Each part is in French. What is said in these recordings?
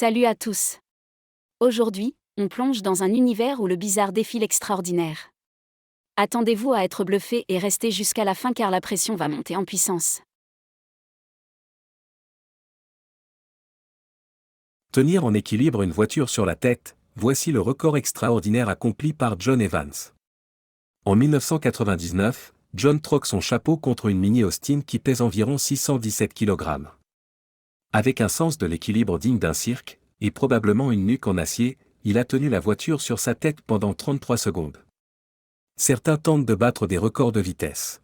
Salut à tous. Aujourd'hui, on plonge dans un univers où le bizarre défile extraordinaire. Attendez-vous à être bluffé et restez jusqu'à la fin car la pression va monter en puissance. Tenir en équilibre une voiture sur la tête, voici le record extraordinaire accompli par John Evans. En 1999, John troque son chapeau contre une Mini Austin qui pèse environ 617 kg. Avec un sens de l'équilibre digne d'un cirque, et probablement une nuque en acier, il a tenu la voiture sur sa tête pendant 33 secondes. Certains tentent de battre des records de vitesse.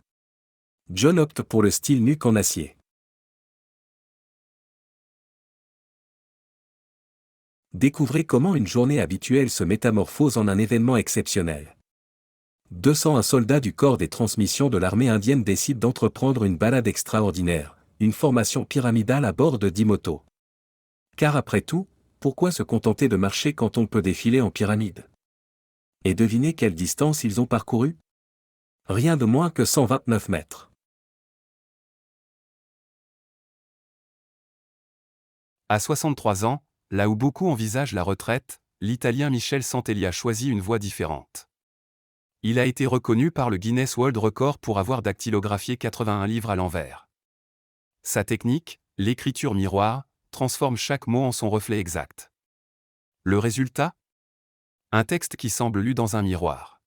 John opte pour le style nuque en acier. Découvrez comment une journée habituelle se métamorphose en un événement exceptionnel. 201 soldats du corps des transmissions de l'armée indienne décident d'entreprendre une balade extraordinaire, une formation pyramidale à bord de 10 motos. Car après tout, pourquoi se contenter de marcher quand on peut défiler en pyramide? Et devinez quelle distance ils ont parcouru? Rien de moins que 129 mètres. À 63 ans, là où beaucoup envisagent la retraite, l'Italien Michel Santelli a choisi une voie différente. Il a été reconnu par le Guinness World Record pour avoir dactylographié 81 livres à l'envers. Sa technique, l'écriture miroir, transforme chaque mot en son reflet exact. Le résultat? Un texte qui semble lu dans un miroir.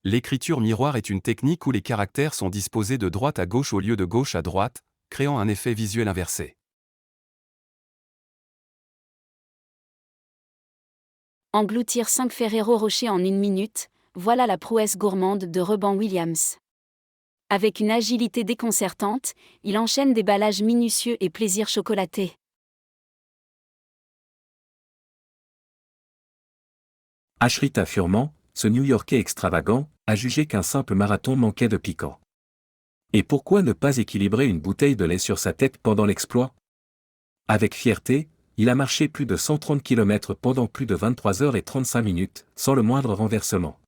L'écriture miroir est une technique où les caractères sont disposés de droite à gauche au lieu de gauche à droite, créant un effet visuel inversé. Engloutir 5 Ferrero Rocher en 1 minute, voilà la prouesse gourmande de Reban Williams. Avec une agilité déconcertante, il enchaîne déballages minutieux et plaisirs chocolatés. Ashrita Furman, ce New-Yorkais extravagant, a jugé qu'un simple marathon manquait de piquant. Et pourquoi ne pas équilibrer une bouteille de lait sur sa tête pendant l'exploit? Avec fierté, il a marché plus de 130 km pendant plus de 23 heures et 35 minutes, sans le moindre renversement.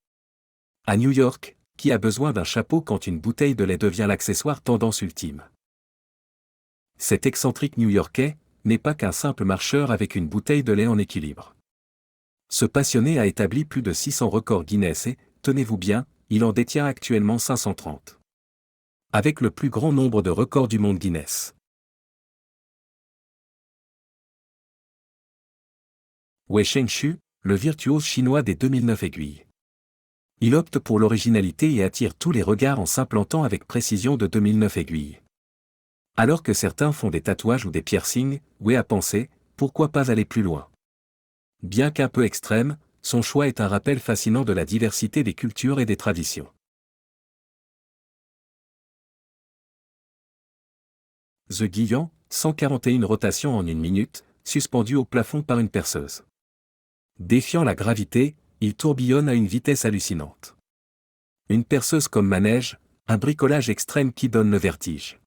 À New York, qui a besoin d'un chapeau quand une bouteille de lait devient l'accessoire tendance ultime? Cet excentrique New-Yorkais n'est pas qu'un simple marcheur avec une bouteille de lait en équilibre. Ce passionné a établi plus de 600 records Guinness et, tenez-vous bien, il en détient actuellement 530. Avec le plus grand nombre de records du monde Guinness. Wei Shengshu, le virtuose chinois des 2009 aiguilles. Il opte pour l'originalité et attire tous les regards en s'implantant avec précision de 2009 aiguilles. Alors que certains font des tatouages ou des piercings, Wei a pensé, pourquoi pas aller plus loin? Bien qu'un peu extrême, son choix est un rappel fascinant de la diversité des cultures et des traditions. The Guillan, 141 rotations en 1 minute, suspendu au plafond par une perceuse. Défiant la gravité, il tourbillonne à une vitesse hallucinante. Une perceuse comme manège, un bricolage extrême qui donne le vertige.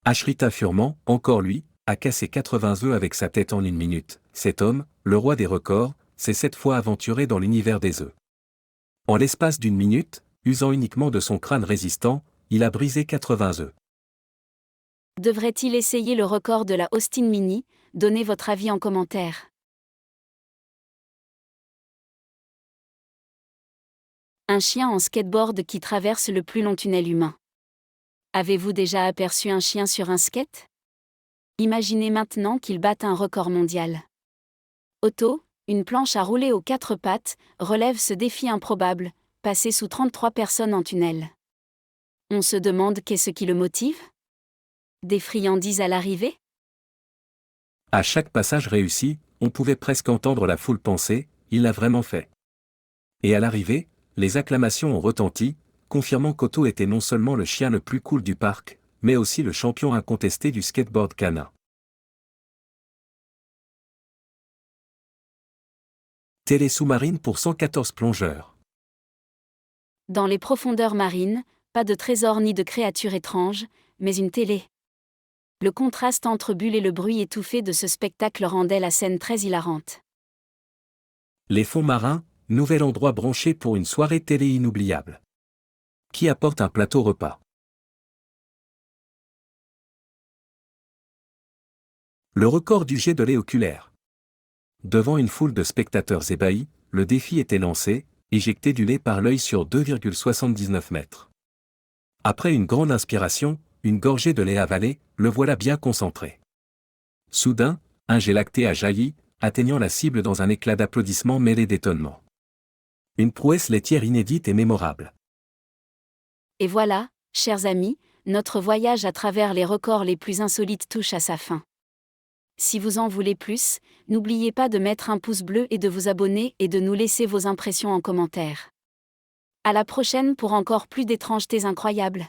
Ashrita Furman, encore lui, a cassé 80 œufs avec sa tête en 1 minute. Cet homme, le roi des records, s'est 7 fois aventuré dans l'univers des œufs. En l'espace d'1 minute, usant uniquement de son crâne résistant, il a brisé 80 œufs. Devrait-il essayer le record de la Austin Mini? Donnez votre avis en commentaire. Un chien en skateboard qui traverse le plus long tunnel humain. Avez-vous déjà aperçu un chien sur un skate? Imaginez maintenant qu'il batte un record mondial. Otto, une planche à rouler aux 4 pattes, relève ce défi improbable, passer sous 33 personnes en tunnel. On se demande qu'est-ce qui le motive? Des friandises à l'arrivée? À chaque passage réussi, on pouvait presque entendre la foule penser, il l'a vraiment fait. Et à l'arrivée, les acclamations ont retenti, confirmant qu'Otto était non seulement le chien le plus cool du parc, mais aussi le champion incontesté du skateboard canin. Télé sous-marine pour 114 plongeurs. Dans les profondeurs marines, pas de trésors ni de créatures étranges, mais une télé. Le contraste entre bulles et le bruit étouffé de ce spectacle rendait la scène très hilarante. Les fonds marins, nouvel endroit branché pour une soirée télé inoubliable. Qui apporte un plateau repas? Le record du jet de lait oculaire. Devant une foule de spectateurs ébahis, le défi était lancé, éjecter du lait par l'œil sur 2,79 mètres. Après une grande inspiration, une gorgée de lait avalée, le voilà bien concentré. Soudain, un jet lacté a jailli, atteignant la cible dans un éclat d'applaudissements mêlé d'étonnement. Une prouesse laitière inédite et mémorable. Et voilà, chers amis, notre voyage à travers les records les plus insolites touche à sa fin. Si vous en voulez plus, n'oubliez pas de mettre un pouce bleu et de vous abonner et de nous laisser vos impressions en commentaire. À la prochaine pour encore plus d'étrangetés incroyables.